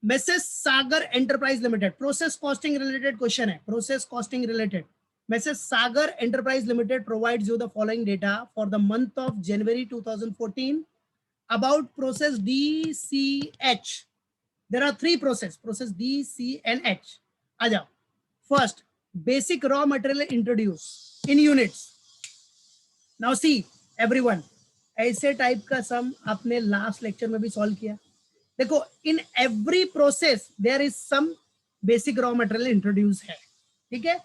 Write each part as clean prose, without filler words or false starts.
Message Sagar Enterprise Limited, process costing related question है, process costing related. Messrs Sagar Enterprise Limited provides you the following data for the month of January 2014 about process D, C, H. There are three process D, C and H. आ जाओ। First, basic raw material introduced in units. Now see everyone, ऐसे type का सम आपने last lecture में भी solve किया। देखो, in every process there is some basic raw material introduce है, ठीक है।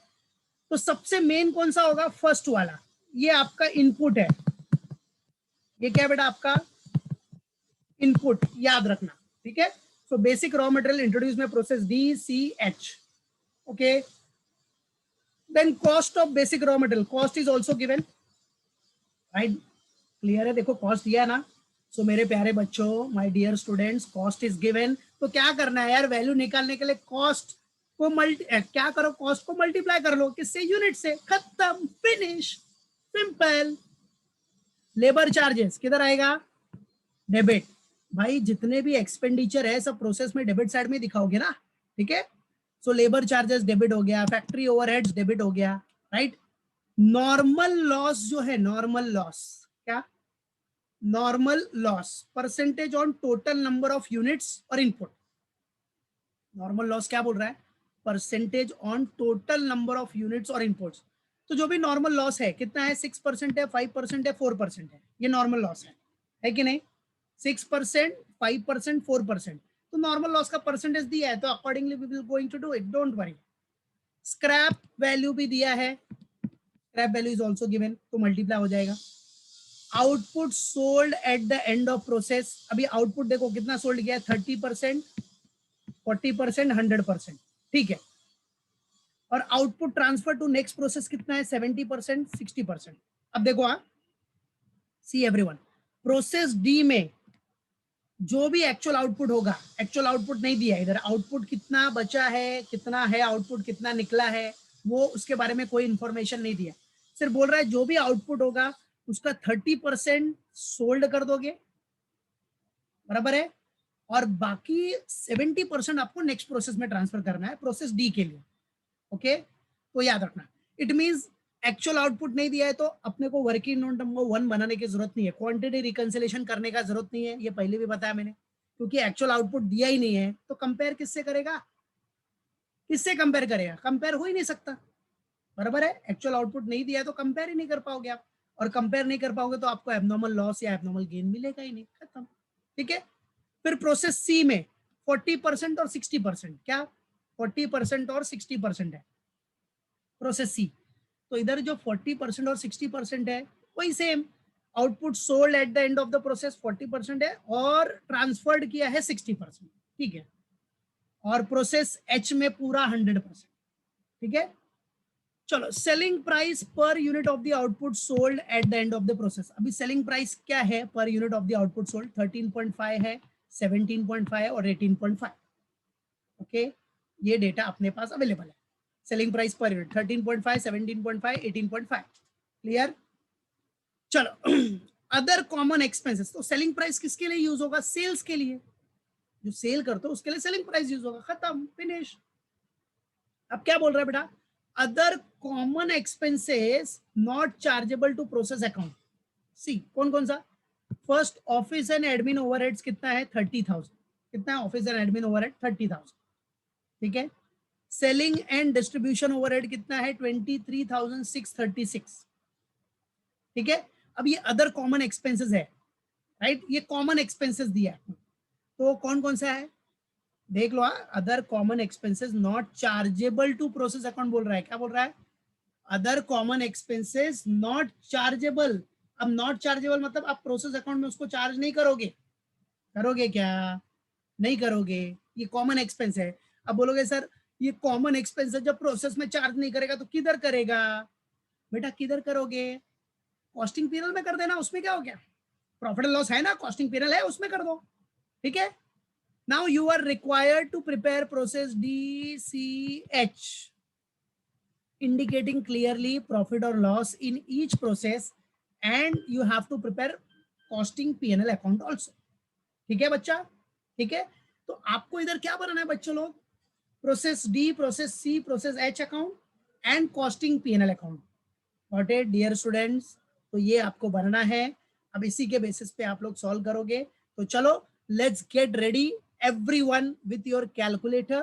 तो सबसे मेन कौन सा होगा? फर्स्ट वाला, ये आपका इनपुट है। ये क्या है बेटा? आपका इनपुट, याद रखना, ठीक है। So basic raw material introduce में process D, C, H, okay. Then cost of basic raw material, cost is also given, right? Clear है? देखो कॉस्ट दिया है ना। सो मेरे प्यारे बच्चों, my dear students, cost is given. तो क्या करना है यार? वैल्यू निकालने के लिए कॉस्ट को क्या करो? कॉस्ट को मल्टीप्लाई कर लो, किससे? यूनिट से। खत्म, फिनिश, सिंपल। लेबर चार्जेस किधर आएगा? डेबिट। भाई जितने भी एक्सपेंडिचर है सब प्रोसेस में डेबिट साइड में दिखाओगे ना, ठीक है। सो लेबर चार्जेस डेबिट हो गया, फैक्ट्री ओवरहेड्स डेबिट हो गया, राइट। नॉर्मल लॉस जो है, नॉर्मल लॉस, क्या? Normal loss percentage on total number of units और इनपुट। नॉर्मल लॉस क्या बोल रहा है? Percentage on total number of units और इनपुट्स। तो जो भी नॉर्मल लॉस है कितना है? 6% है, 5% है, 4% है। ये नॉर्मल लॉस है कि नहीं? 6%, 5%, 4%। तो नॉर्मल लॉस का परसेंटेज दिया है, तो accordingly we will going to do it, don't worry. Scrap value भी दिया है, scrap value is also given, तो मल्टीप्लाई हो जाएगा। Output sold at the end of process, अभी आउटपुट देखो कितना सोल्ड किया है? 30%, 40%, 100%, ठीक है। और output transfer to next process कितना है? 70%, 60%। अब देखो, हाँ, सी एवरीवन, प्रोसेस डी में जो भी एक्चुअल आउटपुट होगा, एक्चुअल आउटपुट नहीं दिया इधर, आउटपुट कितना बचा है, कितना है आउटपुट, कितना निकला है, वो उसके बारे में कोई इंफॉर्मेशन नहीं दिया। सिर्फ बोल रहा है जो भी आउटपुट होगा उसका 30% सोल्ड कर दोगे, बराबर है, और बाकी 70% आपको नेक्स्ट प्रोसेस में ट्रांसफर करना है, प्रोसेस डी के लिए, ओके। तो याद रखना, इट मींस एक्चुअल आउटपुट नहीं दिया है तो अपने को वर्किंग नोट नंबर 1 बनाने की जरूरत नहीं है, क्वांटिटी रिकंसिलेशन करने का जरूरत नहीं है, ये पहले भी बताया मैंने। क्योंकि एक्चुअल आउटपुट दिया ही नहीं है तो कंपेयर किससे करेगा? किससे कंपेयर करेगा? कंपेयर हो ही नहीं सकता, बराबर है। एक्चुअल आउटपुट नहीं दिया है तो कंपेयर ही नहीं कर पाओगे आप, और कंपेयर नहीं कर पाओगे तो आपको एबनॉर्मल लॉस या एबनॉर्मल गेन मिलेगा ही नहीं, खत्म, ठीक है। फिर प्रोसेस सी में 40% और 60%, क्या 40% और 60% है प्रोसेस सी। तो इधर जो 40% और 60% है वही same, output sold at the end of the process 40% है और ट्रांसफर्ड किया है 60%, ठीक है। और प्रोसेस एच में पूरा 100%, ठीक है। चलो, selling price per unit of the output sold at the end of the process. अभी सेलिंग प्राइस क्या है per unit of the output sold? 13.5 है, 17.5 है और 18.5, ओके। ये डेटा अपने पास अवेलेबल है। Selling price per unit 13.5, 17.5, 18.5, clear. चलो, अदर कॉमन एक्सपेंसेस। तो सेलिंग प्राइस किसके लिए यूज होगा? सेल्स के लिए, जो सेल करते हो उसके लिए सेलिंग प्राइस यूज होगा, खत्म, फिनिश। अब क्या बोल रहा है बेटा? Other common expenses not chargeable to process account. See कौन कौन सा? First, office and admin overheads कितना है? 30,000। कितना है ऑफिस एंड एडमिन ओवरहेड? 30,000, ठीक है। सेलिंग एंड डिस्ट्रीब्यूशन ओवरहेड कितना है? 23,636, ठीक है। अब ये अदर कॉमन एक्सपेंसेस है, राइट, ये कॉमन एक्सपेंसेस दिया है, तो कौन कौन सा है देख लो। Other common expenses not chargeable to process account बोल रहा है, क्या बोल रहा है? Other common expenses not chargeable. अब नॉट चार्जेबल मतलब आप प्रोसेस अकाउंट में उसको चार्ज नहीं करोगे, करोगे क्या? नहीं करोगे, ये कॉमन एक्सपेंस है। अब बोलोगे सर ये कॉमन एक्सपेंस है, जब प्रोसेस में चार्ज नहीं करेगा तो किधर करेगा? बेटा किधर करोगे? कॉस्टिंग पीरियड में कर देना, उसमें क्या हो गया? प्रॉफिट एंड लॉस है ना, कॉस्टिंग पीरियड है, उसमें कर दो, ठीक है। Now you are required to prepare process DCH indicating clearly profit or loss in each process and you have to prepare costing P&L account also, ठीक है बच्चा, ठीक है। तो आपको इधर क्या बनाना है बच्चों लोग, process D, process C, process H account and costing PNL account. Not it dear students, तो ये आपको बनाना है। अब इसी के बेसिस पे आप लोग सॉल्व करोगे। तो चलो let's get ready everyone with your calculator,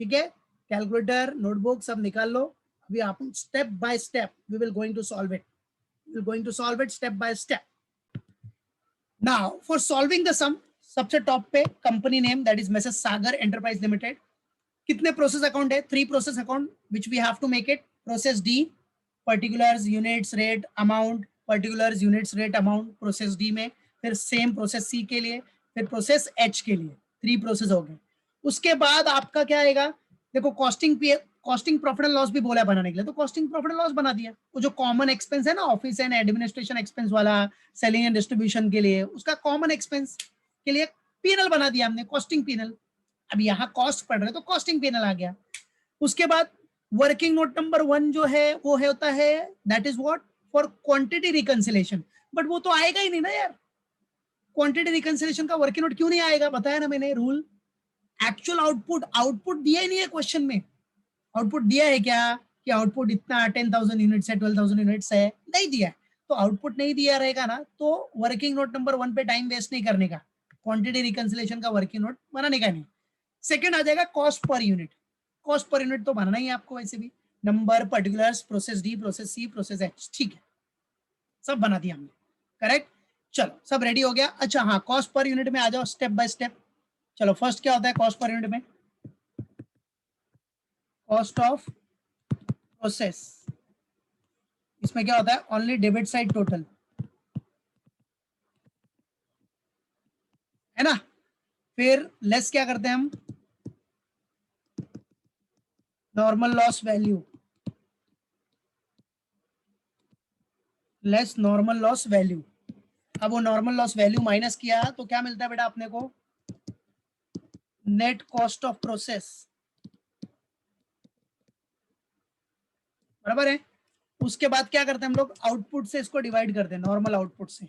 ठीक है, कैलकुलेटर नोटबुक सब निकाल लो। अभी आप step by step we will going to solve it, we will going to solve it step by step. Now for solving the sum, सबसे top पे company name that is Messrs Sagar Enterprise Limited. कितने process account है, 3 process account which we have to make it. Process D particulars units rate amount, particulars units rate amount process D में, फिर same process सी के लिए, फिर process H के लिए, 3 process हो गए। उसके बाद आपका क्या आएगा, देखो कॉस्टिंग प्रॉफिट एंड लॉस भी बोला है बनाने के लिए, तो कॉस्टिंग प्रॉफिट एंड लॉस बना दिया। वो जो कॉमन एक्सपेंस है ना ऑफिस एंड एडमिनिस्ट्रेशन एक्सपेंस वाला, सेलिंग एंड डिस्ट्रीब्यूशन के लिए, उसका कॉमन एक्सपेंस के लिए पीएनएल बना दिया हमने, कॉस्टिंग पीएनएल। अब यहाँ कॉस्ट पढ़ रहे तो कॉस्टिंग पीएनएल आ गया। उसके बाद वर्किंग नोट नंबर 1 जो है वो है होता है that is what, for quantity reconciliation. But वो तो आएगा ही नहीं ना यार, क्वांटिटी रिकंसिलेशन का वर्किंग नोट क्यों नहीं आएगा, बताया ना मैंने रूल। एक्चुअल आउटपुट, आउटपुट दिया ही नहीं है क्वेश्चन में। आउटपुट दिया है क्या कि आउटपुट इतना 10,000 यूनिट्स है, 12,000 यूनिट्स है, नहीं दिया है। तो आउटपुट नहीं दिया रहेगा ना, तो वर्किंग नोट नंबर 1 पे टाइम वेस्ट नहीं करने का, क्वांटिटी रिकंसिलेशन का वर्किंग नोट बनाने का नहीं। सेकंड आ जाएगा cost per unit, cost per unit तो बनाना ही है आपको वैसे भी, number, particulars, process D, process C, process H, ठीक है, सब बना दिया हमने, करेक्ट। चलो सब रेडी हो गया। अच्छा हाँ, कॉस्ट पर यूनिट में आ जाओ स्टेप बाय स्टेप। चलो फर्स्ट क्या होता है कॉस्ट पर यूनिट में, कॉस्ट ऑफ प्रोसेस, इसमें क्या होता है ओनली डेबिट साइड टोटल, है ना। फिर लेस क्या करते हैं हम, normal loss value, less normal loss value. अब वो नॉर्मल लॉस वैल्यू माइनस किया तो क्या मिलता है बेटा अपने को, नेट कॉस्ट ऑफ प्रोसेस, बराबर है। उसके बाद क्या करते हैं हम लोग, आउटपुट से इसको डिवाइड करते हैं, नॉर्मल आउटपुट से,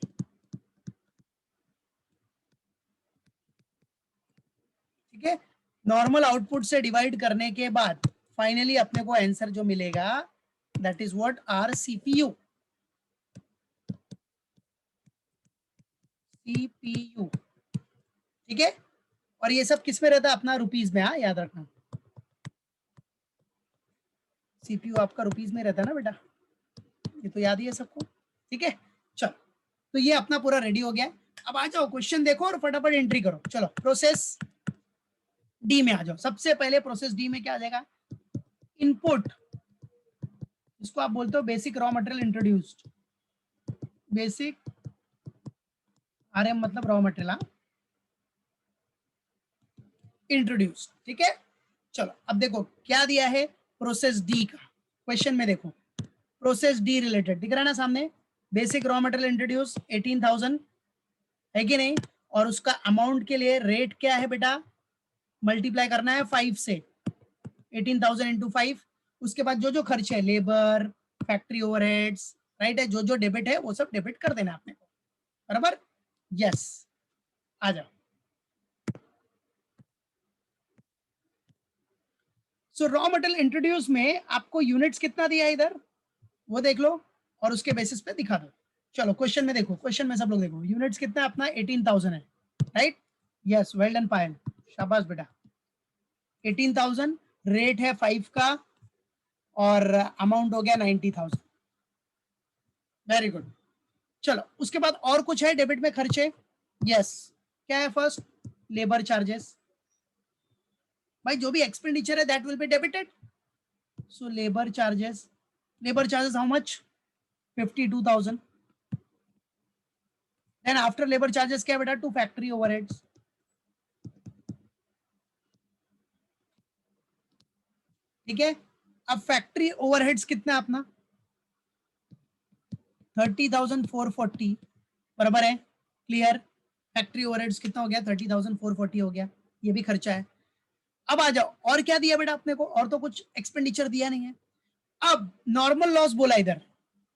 ठीक है। नॉर्मल आउटपुट से डिवाइड करने के बाद फाइनली अपने को आंसर जो मिलेगा that is what, are CPU, CPU, ठीक है। और ये सब किस में रहता है अपना, रुपीज में, हाँ याद रखना, सीपीयू आपका रुपीज में रहता है ना बेटा, ये तो याद ही है सबको, ठीक है। चलो तो ये अपना पूरा रेडी हो गया। अब आ जाओ क्वेश्चन देखो और फटाफट एंट्री करो। चलो प्रोसेस डी में आ जाओ। सबसे पहले प्रोसेस डी में क्या आ जाएगा, इनपुट, इसको आप बोलते हो basic raw material introduced, basic RM मतलब रॉ मटेरियल इंट्रोड्यूस्ड, ठीक है। चलो अब देखो क्या दिया है प्रोसेस डी का, क्वेश्चन में देखो प्रोसेस डी रिलेटेड दिख रहा है ना सामने, बेसिक रॉ मटेरियल इंट्रोड्यूस 18,000 है कि नहीं, और उसका अमाउंट के लिए रेट क्या है बेटा, मल्टीप्लाई करना है 5 से, 18,000 इंटू 5। उसके बाद जो जो खर्च है, लेबर, फैक्ट्री ओवरहेड्स, राइट है, जो जो डेबिट है वो सब डेबिट कर देना आपने को, बराबर, यस। आ जाओ। सो रॉ मटेरियल इंट्रोड्यूस में आपको यूनिट्स कितना दिया है इधर वो देख लो और उसके बेसिस पे दिखा दो। चलो क्वेश्चन में देखो, क्वेश्चन में सब लोग देखो, यूनिट्स कितना है अपना 18,000 है, राइट, यस, वेल डन पायल, शाबाश बेटा। 18,000 रेट है 5 का और अमाउंट हो गया 90,000, वेरी गुड। चलो उसके बाद और कुछ है डेबिट में खर्चे, यस, क्या है फर्स्ट, लेबर चार्जेस, भाई जो भी एक्सपेंडिचर है that will be debited, so labour charges how much, 52,000। Then after labour charges क्या बेटा, टू फैक्ट्री ओवरहेड्स, ठीक है। अब फैक्ट्री ओवरहेड्स कितना अपना 30,440, बराबर है, क्लियर। फैक्ट्री ओवरहेड्स कितना हो गया, 30,440 हो गया, ये भी खर्चा है। अब आ जाओ और क्या दिया बेटा अपने को, और तो कुछ एक्सपेंडिचर दिया नहीं है। अब नॉर्मल लॉस बोला इधर,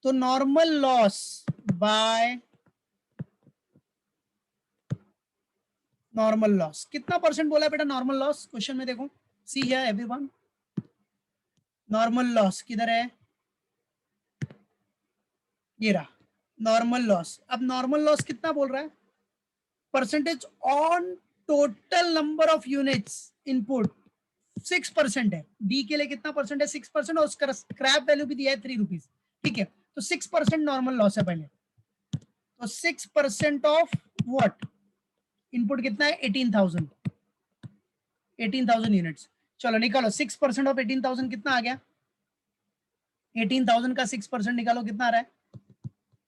तो normal loss by normal loss कितना परसेंट बोला है बेटा? नॉर्मल लॉस क्वेश्चन में देखो, सी है एवरीवन, नॉर्मल लॉस किधर है? ये रहा नॉर्मल लॉस। अब नॉर्मल लॉस कितना बोल रहा है? Percentage on total number of units input 6% है। डी के लिए कितना परसेंट है? 6%। और उसका स्क्रैप वैल्यू भी दिया है 3 रुपीज। ठीक है, तो 6% नॉर्मल लॉस है पहले। तो 6% ऑफ व्हाट? इनपुट कितना है? 18,000 यूनिट्स। चलो निकालो 6% ऑफ 18,000 कितना आ गया? 18,000 का 6% निकालो, कितना आ रहा है?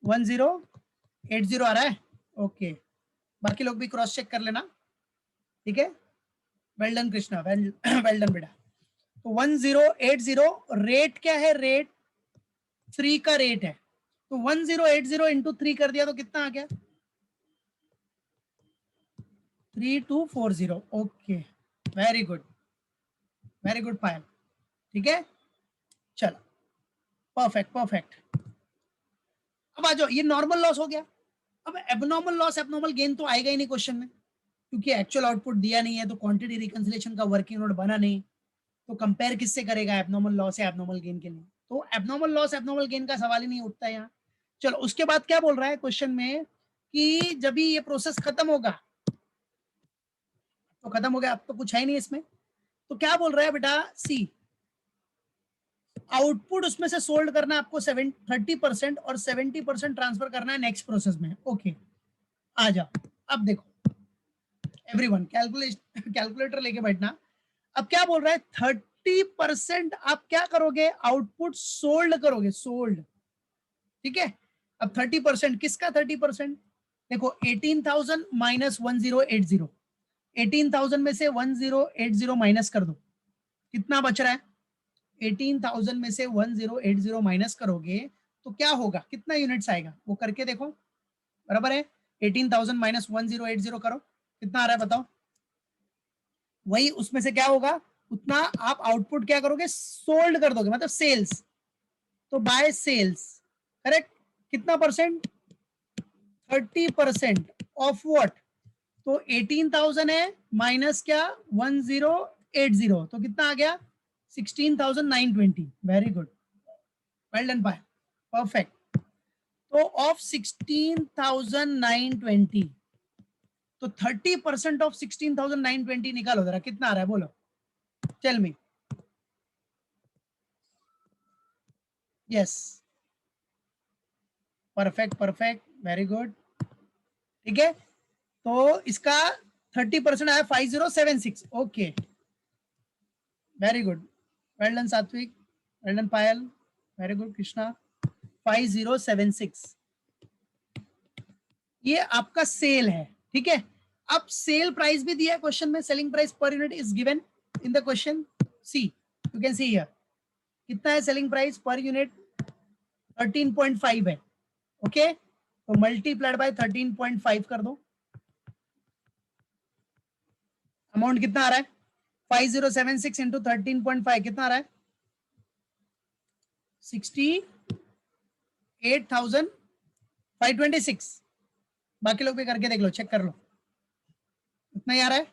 1080 आ रहा है। ओके, बाकी लोग भी क्रॉस चेक कर लेना। ठीक है, well done Krishna, well done बेटा। तो 1080 रेट क्या है? रेट 3 का रेट है। तो 1080 इंटू 3 कर दिया तो कितना आ गया? 3240। Okay, very good, very good Payal. ठीक है, चलो परफेक्ट परफेक्ट। अब आ जाओ, ये नॉर्मल लॉस हो गया। अब एबनॉर्मल लॉस एबनॉर्मल गेन तो आएगा ही नहीं क्वेश्चन में, क्योंकि एक्चुअल आउटपुट दिया नहीं है, तो क्वांटिटी रिकंसिलेशन का वर्किंग नोट बना नहीं, तो कंपेयर किससे करेगा एबनॉर्मल लॉस या एबनॉर्मल गेन के लिए? तो एबनॉर्मल लॉस एबनॉर्मल गेन का सवाल ही नहीं उठता यहाँ। चलो उसके बाद क्या बोल रहा है क्वेश्चन में कि जब भी ये प्रोसेस खत्म होगा, तो खत्म हो गया, अब तो कुछ है नहीं इसमें, तो क्या बोल रहा है बेटा? सी, आउटपुट उसमें से सोल्ड करना है आपको 30% और 70% ट्रांसफर करना है नेक्स्ट प्रोसेस में। ओके, आ जाओ। अब देखो एवरीवन, कैलकुलेटर लेके बैठना। अब क्या बोल रहा है? 30% आप क्या करोगे? आउटपुट सोल्ड करोगे, सोल्ड। ठीक है, अब 30% किसका? 30% देखो 18,000 माइनस 1080, 18,000 में से 1080 माइनस कर दो, कितना बच रहा है? 18,000 में से 1080 माइनस करोगे तो क्या होगा? कितना यूनिट्स आएगा वो करके देखो, बराबर है? 18,000 माइनस 1080 करो, कितना आ रहा है बताओ? वही उसमें से क्या होगा उतना आप आउटपुट क्या करोगे? सोल्ड कर दोगे, मतलब सेल्स। तो बाय सेल्स, करेक्ट। कितना परसेंट? 30% of what? तो 18,000 है माइनस क्या? 1080, तो कितना आ गया? 16,920। Very good, well done by, perfect. तो ऑफ 16,920, तो 30% ऑफ 16,920 निकालो जरा, कितना आ रहा है बोलो, tell me. Yes, perfect perfect, very good. ठीक है, तो इसका 30% आया 5076। Okay, very good, well done Satvik, well done Payal, very good Krishna. 5076 ये आपका सेल है। ठीक है, अब सेल प्राइस भी दिया है क्वेश्चन में, selling price per unit is given in the question. See, you can see here कितना है सेलिंग प्राइस पर यूनिट? 13.5 है। ओके, तो मल्टीप्लाइड बाय 13.5 कर दो, अमाउंट कितना आ रहा है? 5076 इंटू 13.5 कितना आ रहा है? 68,526। बाकी लोग भी करके देख लो, चेक कर लो, इतना ही आ रहा है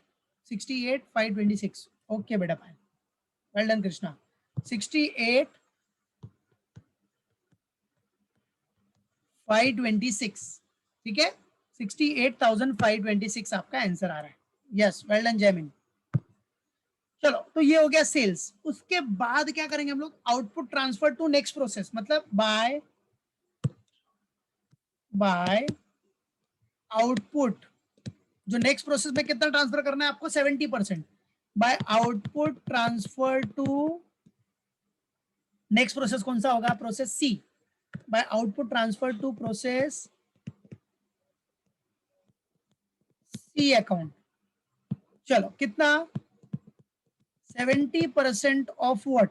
68,526। ओके बेटा भाई, वेल डन कृष्णा। 68,526, ठीक है, 68,526 आपका आंसर आ रहा है। Yes, well done Jaymin. चलो, तो ये हो गया सेल्स। उसके बाद क्या करेंगे हम लोग? Output transfer to next process, मतलब बाय आउटपुट, जो नेक्स्ट प्रोसेस में कितना ट्रांसफर करना है आपको? 70%। By output transfer to next process, कौन सा होगा? Process C. By output transfer to process C account. चलो कितना? 70% ऑफ व्हाट?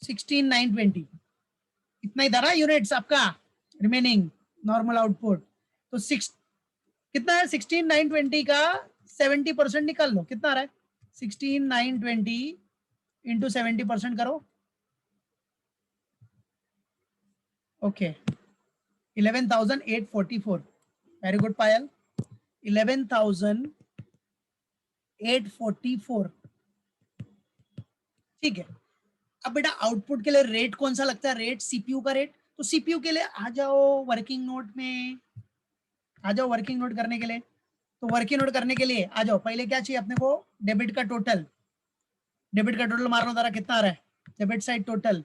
16,920, इतना ही धरा यूनिट्स आपका रिमेनिंग नॉर्मल आउटपुट। तो सिक्स कितना है? 16,920 का 70% निकाल लो, कितना आ रहा है? 16,920 इंटू 70% करो। ओके, 11,844। वेरी गुड पायल। 11,844। ठीक है, अब बेटा आउटपुट के लिए रेट कौन सा लगता है? रेट सीपीयू का रेट। तो सीपीयू के लिए आ जाओ वर्किंग नोट में, आ जाओ वर्किंग नोट करने के लिए। तो वर्किंग नोट करने के लिए आ जाओ, पहले क्या चाहिए अपने को? डेबिट का टोटल। डेबिट का टोटल मार लो जरा, कितना आ रहा है डेबिट साइड टोटल?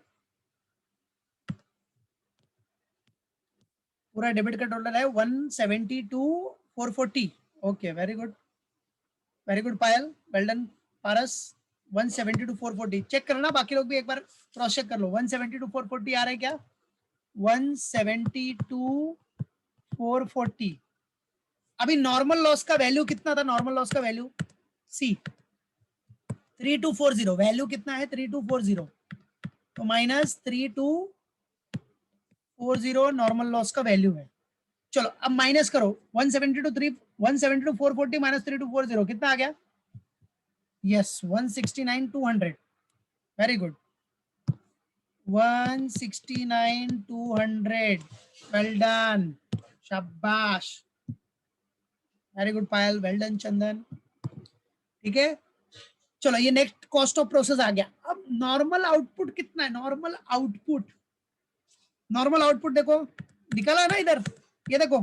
पूरा डेबिट का टोटल है 172,440। ओके, वेरी गुड पायल, वेल डन पारस। 172,440 चेक करना, बाकी लोग भी एक बार क्रॉस चेक कर लो। 172,440 आ रहा है क्या? 172,440। अभी नॉर्मल लॉस का वैल्यू कितना था? नॉर्मल लॉस का वैल्यू सी 3240, वैल्यू कितना है? 3240, तो माइनस 3240 नॉर्मल लॉस का वैल्यू है। चलो अब माइनस करो, 172,440 माइनस 3240 कितना आ गया? Yes 169,200। Very good, 169,200, well done, शाबाश, वेरी गुड पायल, वेल डन चंदन। ठीक है, चलो ये नेक्स्ट कॉस्ट ऑफ प्रोसेस आ गया। अब नॉर्मल आउटपुट कितना है? नॉर्मल आउटपुट, नॉर्मल आउटपुट देखो निकला ना इधर, ये देखो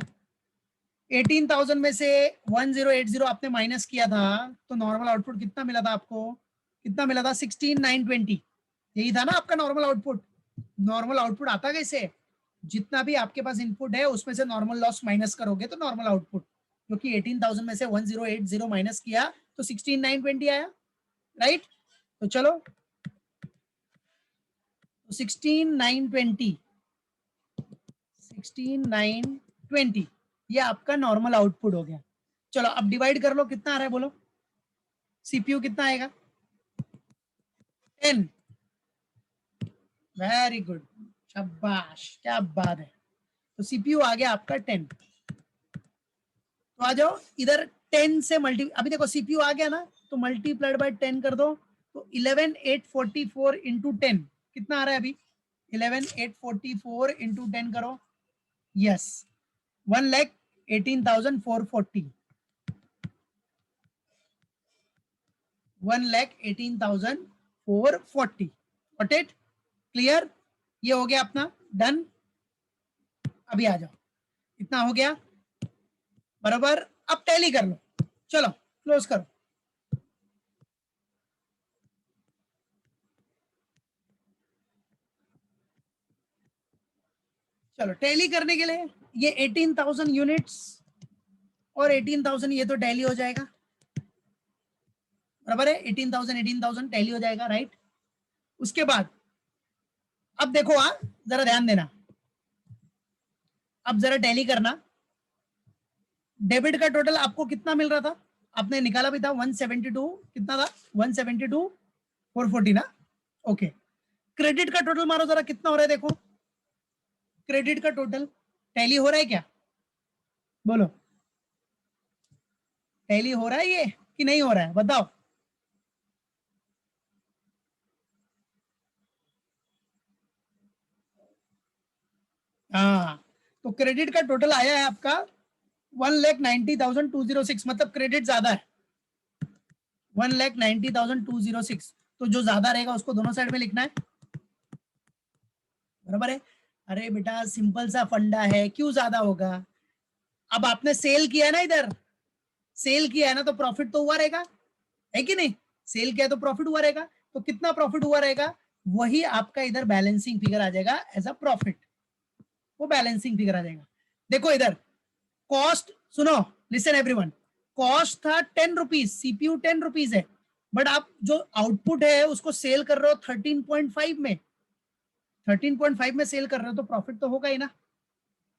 18,000 में से 1080 आपने माइनस किया था, तो नॉर्मल आउटपुट कितना मिला था आपको? कितना मिला था? 16,920। यही था ना आपका नॉर्मल आउटपुट। नॉर्मल आउटपुट आता कैसे? जितना भी आपके पास इनपुट है उसमें से नॉर्मल लॉस माइनस करोगे तो नॉर्मल आउटपुट, क्योंकि 18,000 में से 1080 माइनस किया तो 16,920 आया, राइट? तो चलो, तो 16,920 ये आपका नॉर्मल आउटपुट हो गया। चलो अब डिवाइड कर लो, कितना आ रहा है बोलो? सीपीयू कितना आएगा? 10। वेरी गुड, शाबाश, क्या बात है। तो सीपीयू आ गया आपका 10। तो आ जाओ इधर 10 से मल्टी, अभी देखो सीपीयू आ गया ना, तो मल्टीप्लाइड बाय 10 कर दो, तो 11,844 इंटू 10 कितना आ रहा है अभी? 11,844 इंटू 10 करो, यस 1,18,440, 1,18,440। Got it? क्लियर? ये हो गया अपना डन। अभी आ जाओ, इतना हो गया बराबर। अब टैली कर लो, चलो क्लोज करो। चलो टैली करने के लिए ये 18,000 यूनिट्स और 18,000 ये तो टैली हो जाएगा, बराबर है? 18,000 टैली हो जाएगा, राइट? उसके बाद अब देखो, जरा ध्यान देना, अब जरा टैली करना। डेबिट का टोटल आपको कितना मिल रहा था? आपने निकाला भी था 172, कितना था? 172,440 ना? ओके, क्रेडिट का टोटल मारो जरा, कितना हो रहा है देखो। क्रेडिट का टोटल टैली हो रहा है क्या? बोलो, टैली हो रहा है ये कि नहीं हो रहा है? बताओ। हाँ, तो क्रेडिट का टोटल आया है आपका 1,90,206, मतलब क्रेडिट ज्यादा है 1,90,206। तो जो ज्यादा रहेगा उसको दोनों साइड में लिखना है, बराबर है? अरे बेटा सिंपल सा फंडा है, क्यों ज्यादा होगा? अब आपने सेल किया ना, इधर सेल किया है ना, तो प्रॉफिट तो हुआ रहेगा, है कि नहीं? सेल किया तो प्रॉफिट हुआ रहेगा, तो कितना प्रॉफिट हुआ रहेगा वही आपका इधर बैलेंसिंग फिगर आ जाएगा एज अ प्रॉफिट, वो बैलेंसिंग फिगर आ जाएगा। देखो इधर कॉस्ट सुनो, लिसन एवरीवन, कॉस्ट था 10 रुपीज, सीपीयू 10 रुपीज है, बट आप जो आउटपुट है उसको सेल कर रहे हो 13.5 में, 13.5 में सेल कर रहे हो, तो प्रॉफिट तो होगा ही ना,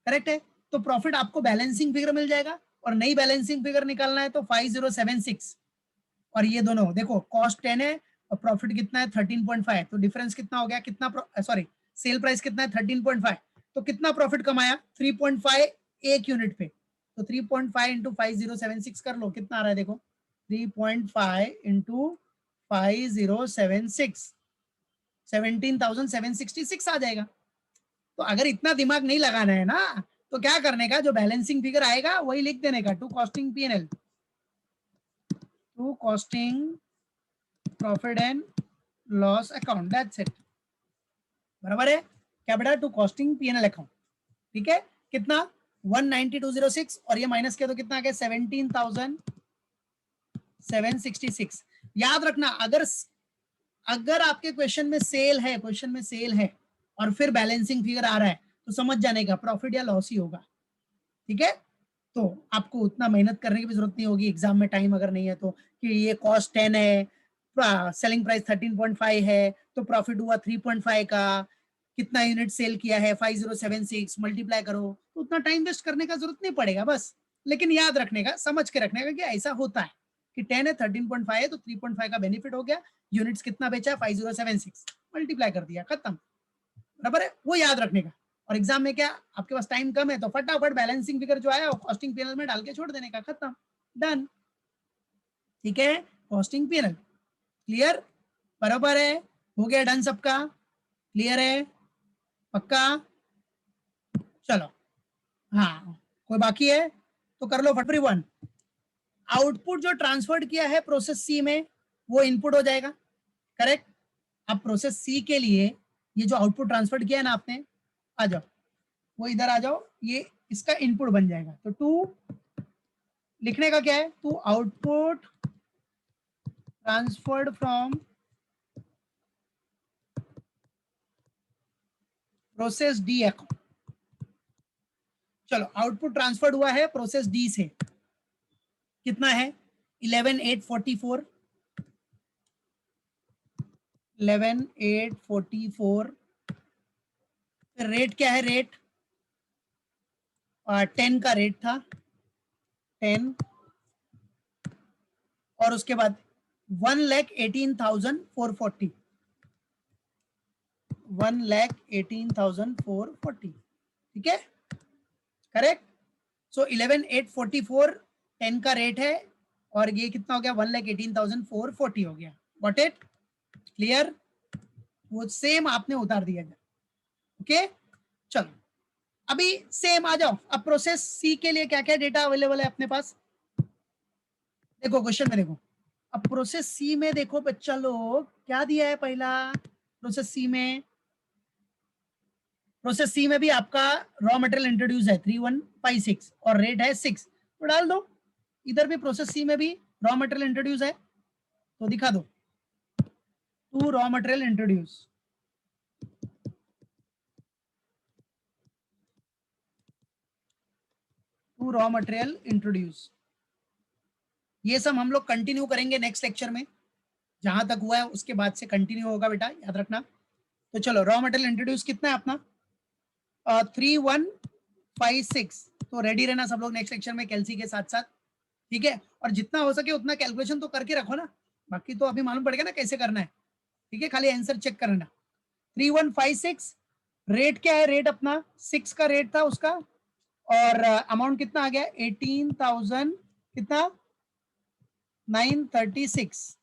करेक्ट है? तो प्रॉफिट आपको बैलेंसिंग फिगर मिल जाएगा, और नई बैलेंसिंग फिगर निकालना है तो 5076, और ये दोनों देखो कॉस्ट 10 है और प्रॉफिट कितना है 13.5, तो डिफरेंस कितना हो गया? कितना सॉरी, सेल प्राइस कितना है 13.5, तो कितना प्रॉफिट कमाया? 3.5 एक यूनिट पे, तो 3.5 इंटू 5076 कर लो, कितना आ रहा है देखो? 3.5 इंटू 5076, 17,766 आ जाएगा। तो अगर इतना दिमाग नहीं लगाना है ना, तो क्या करने का, जो बैलेंसिंग फिगर आएगा वही लिख देने का, to costing P&L, to costing profit and loss account, that's it. बराबर है क्या बेटा, टू कॉस्टिंग P&L अकाउंट। ठीक है, कितना 19206 और ये माइनस किया तो कितना आ गया 17,766। याद रखना, अगर आपके क्वेश्चन में सेल है, क्वेश्चन में सेल है और फिर बैलेंसिंग फिगर आ रहा है तो समझ जाने का प्रॉफिट या लॉस ही होगा। ठीक है, तो आपको उतना मेहनत करने की भी जरूरत नहीं होगी एग्जाम में, टाइम अगर नहीं है तो, कि ये कॉस्ट 10 है, सेलिंग प्राइस 13.5 है, तो प्रॉफिट हुआ 3.5 का, कितना यूनिट सेल किया है 5076, मल्टीप्लाई करो, तो उतना टाइम वेस्ट करने का जरूरत नहीं पड़ेगा बस। लेकिन याद रखने का, समझ के रखने का कि ऐसा होता है कि 10 है, 13.5 है, तो 3.5 का बेनिफिट हो गया, यूनिट्स कितना बेचा 5076, मल्टीप्लाई कर दिया, खत्म। बराबर है, वो याद रखने का। और एग्जाम में क्या, आपके पास टाइम कम है तो फटाफट बैलेंसिंग फिगर जो आया कॉस्टिंग P&L में डाल के छोड़ देने का, खत्म, डन। ठीक है, कॉस्टिंग P&L क्लियर, बराबर है, हो गया डन सबका, क्लियर है, पक्का। चलो, हाँ कोई बाकी है तो कर लो फटफरी वन। आउटपुट जो ट्रांसफर्ड किया है प्रोसेस सी में वो इनपुट हो जाएगा, करेक्ट। अब प्रोसेस सी के लिए ये जो आउटपुट ट्रांसफर्ड किया है ना आपने, आ जाओ, वो इधर आ जाओ, ये इसका इनपुट बन जाएगा। तो टू लिखने का क्या है, to output transferred from process D account. चलो, आउटपुट ट्रांसफर्ड हुआ है प्रोसेस डी से, कितना है 11,844, 11,844। रेट क्या है, रेट 10 का रेट था, 10, और उसके बाद 1,18,440, 1,18,440। ठीक है, करेक्ट। सो 11,844 10 का रेट है, और ये कितना हो गया 1,18,440 हो गया। गॉट इट, क्लियर, वो सेम आपने उतार दिया जाए। ओके, चलो अभी सेम आ जाओ। अब प्रोसेस सी के लिए क्या क्या डेटा अवेलेबल है अपने पास, देखो क्वेश्चन में देखो। अब प्रोसेस सी में देखो बच्चा लोग क्या दिया है, पहला प्रोसेस सी में, प्रोसेस सी में भी आपका रॉ मटेरियल इंट्रोड्यूस है 3156 और रेट है 6, तो डाल दो। इधर भी प्रोसेस सी में भी रॉ मटेरियल इंट्रोड्यूस है, तो दिखा दो, to raw material introduce, to raw material introduce. ये सब हम लोग कंटिन्यू करेंगे नेक्स्ट लेक्चर में, जहां तक हुआ है उसके बाद से कंटिन्यू होगा बेटा, याद रखना। तो चलो, रॉ मटेरियल इंट्रोड्यूस कितना है अपना 3156, तो रेडी रहना सब लोग नेक्स्ट लेक्चर में कैलसी के साथ साथ। ठीक है, और जितना हो सके उतना कैलकुलेशन तो करके रखो ना, बाकी तो अभी मालूम पड़ेगा ना कैसे करना है। ठीक है, खाली आंसर चेक करना। 3156, रेट क्या है, रेट अपना 6 का रेट था उसका, और अमाउंट कितना आ गया 18,000 कितना 936,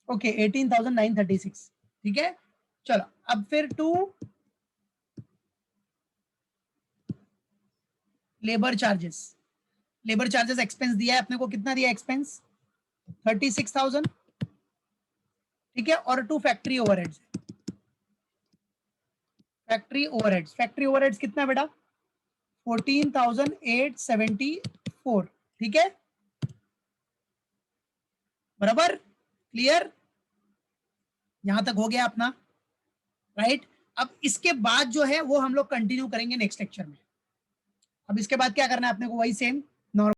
ओके 18,936। ठीक है, चलो अब फिर to labour charges, labour charges expense दिया है अपने को, कितना दिया एक्सपेंस 36,000। ठीक है, और to factory overheads, factory overheads, factory overheads कितना बेटा 14,874। ठीक है, बराबर, क्लियर, यहां तक हो गया अपना, राइट। अब इसके बाद जो है वो हम लोग कंटिन्यू करेंगे नेक्स्ट लेक्चर में। अब इसके बाद क्या करना है अपने को, वही सेम